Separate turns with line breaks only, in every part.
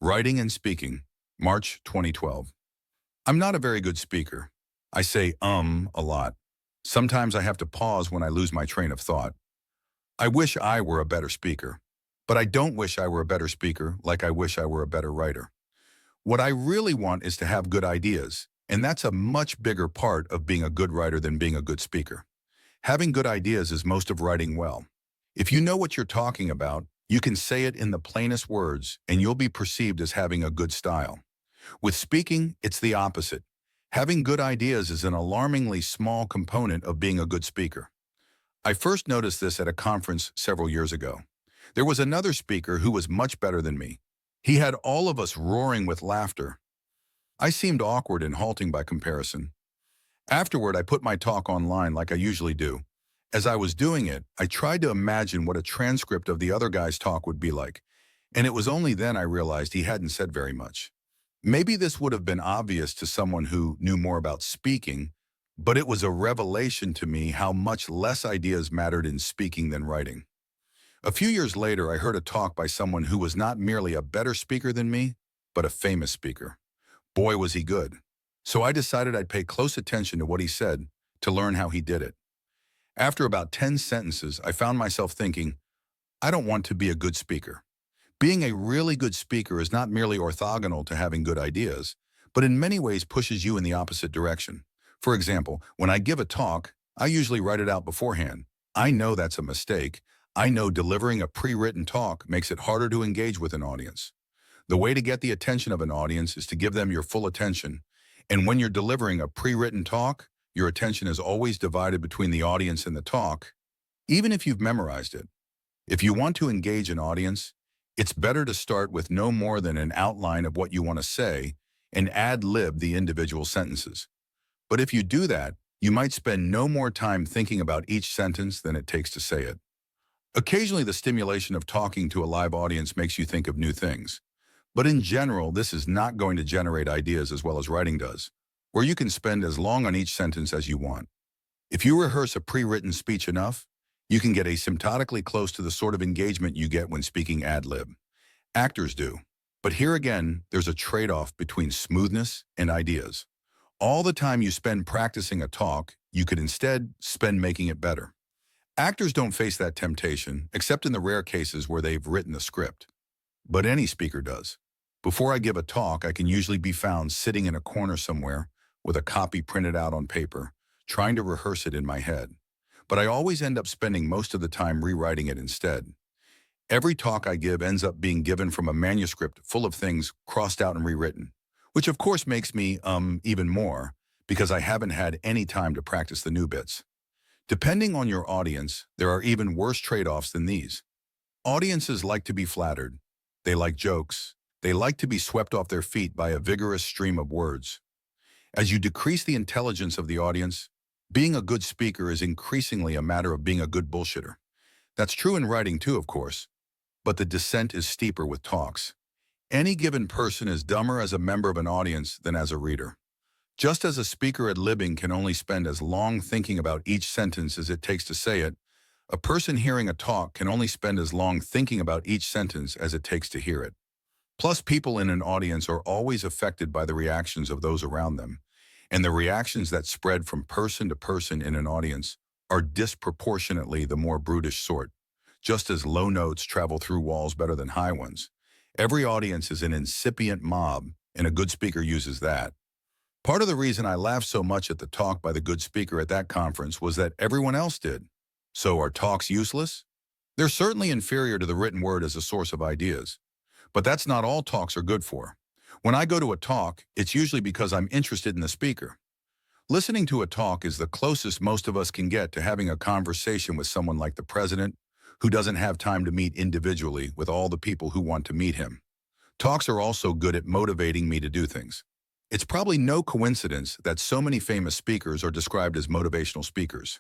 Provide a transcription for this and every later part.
Writing and Speaking, March 2012. I'm not a very good speaker. I say a lot. Sometimes I have to pause when I lose my train of thought. I wish I were a better speaker. But I don't wish I were a better speaker like I wish I were a better writer. What I really want is to have good ideas, and that's a much bigger part of being a good writer than being a good speaker. Having good ideas is most of writing well. If you know what you're talking about, you can say it in the plainest words, and you'll be perceived as having a good style. With speaking, it's the opposite. Having good ideas is an alarmingly small component of being a good speaker. I first noticed this at a conference several years ago. There was another speaker who was much better than me. He had all of us roaring with laughter. I seemed awkward and halting by comparison. Afterward, I put my talk online like I usually do. As I was doing it, I tried to imagine what a transcript of the other guy's talk would be like, and it was only then I realized he hadn't said very much. Maybe this would have been obvious to someone who knew more about speaking, but it was a revelation to me how much less ideas mattered in speaking than writing. A few years later, I heard a talk by someone who was not merely a better speaker than me, but a famous speaker. Boy, was he good. So I decided I'd pay close attention to what he said to learn how he did it. After about 10 sentences, I found myself thinking, I don't want to be a good speaker. Being a really good speaker is not merely orthogonal to having good ideas, but in many ways pushes you in the opposite direction. For example, when I give a talk, I usually write it out beforehand. I know that's a mistake. I know delivering a pre-written talk makes it harder to engage with an audience. The way to get the attention of an audience is to give them your full attention. And when you're delivering a pre-written talk, your attention is always divided between the audience and the talk, even if you've memorized it. If you want to engage an audience, it's better to start with no more than an outline of what you want to say and ad-lib the individual sentences. But if you do that, you might spend no more time thinking about each sentence than it takes to say it. Occasionally, the stimulation of talking to a live audience makes you think of new things. But in general, this is not going to generate ideas as well as writing does, where you can spend as long on each sentence as you want. If you rehearse a pre-written speech enough, you can get asymptotically close to the sort of engagement you get when speaking ad-lib. Actors do. But here again, there's a trade-off between smoothness and ideas. All the time you spend practicing a talk, you could instead spend making it better. Actors don't face that temptation, except in the rare cases where they've written the script. But any speaker does. Before I give a talk, I can usually be found sitting in a corner somewhere with a copy printed out on paper, trying to rehearse it in my head. But I always end up spending most of the time rewriting it instead. Every talk I give ends up being given from a manuscript full of things crossed out and rewritten, which of course makes me even more, because I haven't had any time to practice the new bits. Depending on your audience, there are even worse trade-offs than these. Audiences like to be flattered. They like jokes. They like to be swept off their feet by a vigorous stream of words. As you decrease the intelligence of the audience, being a good speaker is increasingly a matter of being a good bullshitter. That's true in writing too, of course, but the descent is steeper with talks. Any given person is dumber as a member of an audience than as a reader. Just as a speaker ad-libbing can only spend as long thinking about each sentence as it takes to say it, a person hearing a talk can only spend as long thinking about each sentence as it takes to hear it. Plus, people in an audience are always affected by the reactions of those around them, and the reactions that spread from person to person in an audience are disproportionately the more brutish sort. Just as low notes travel through walls better than high ones, every audience is an incipient mob, and a good speaker uses that. Part of the reason I laughed so much at the talk by the good speaker at that conference was that everyone else did. So are talks useless? They're certainly inferior to the written word as a source of ideas. But that's not all talks are good for. When I go to a talk, it's usually because I'm interested in the speaker. Listening to a talk is the closest most of us can get to having a conversation with someone like the president, who doesn't have time to meet individually with all the people who want to meet him. Talks are also good at motivating me to do things. It's probably no coincidence that so many famous speakers are described as motivational speakers.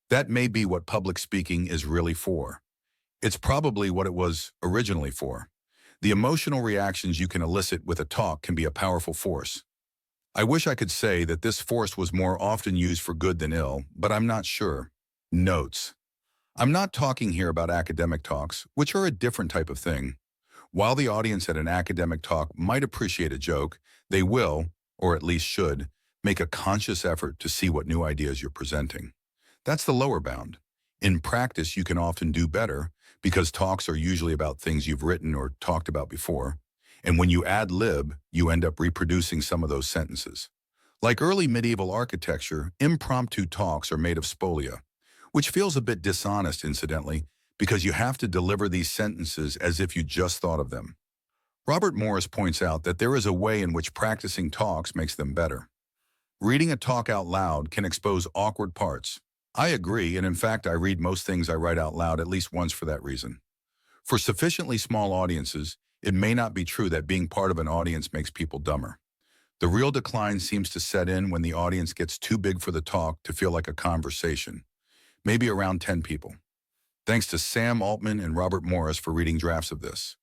That may be what public speaking is really for. It's probably what it was originally for. The emotional reactions you can elicit with a talk can be a powerful force. I wish I could say that this force was more often used for good than ill, but I'm not sure. Notes. I'm not talking here about academic talks, which are a different type of thing. While the audience at an academic talk might appreciate a joke, they will, or at least should, make a conscious effort to see what new ideas you're presenting. That's the lower bound. In practice, you can often do better because talks are usually about things you've written or talked about before. And when you ad lib, you end up reproducing some of those sentences. Like early medieval architecture, impromptu talks are made of spolia, which feels a bit dishonest, incidentally, because you have to deliver these sentences as if you just thought of them. Robert Morris points out that there is a way in which practicing talks makes them better. Reading a talk out loud can expose awkward parts. I agree, and in fact, I read most things I write out loud at least once for that reason. For sufficiently small audiences, it may not be true that being part of an audience makes people dumber. The real decline seems to set in when the audience gets too big for the talk to feel like a conversation, maybe around 10 people. Thanks to Sam Altman and Robert Morris for reading drafts of this.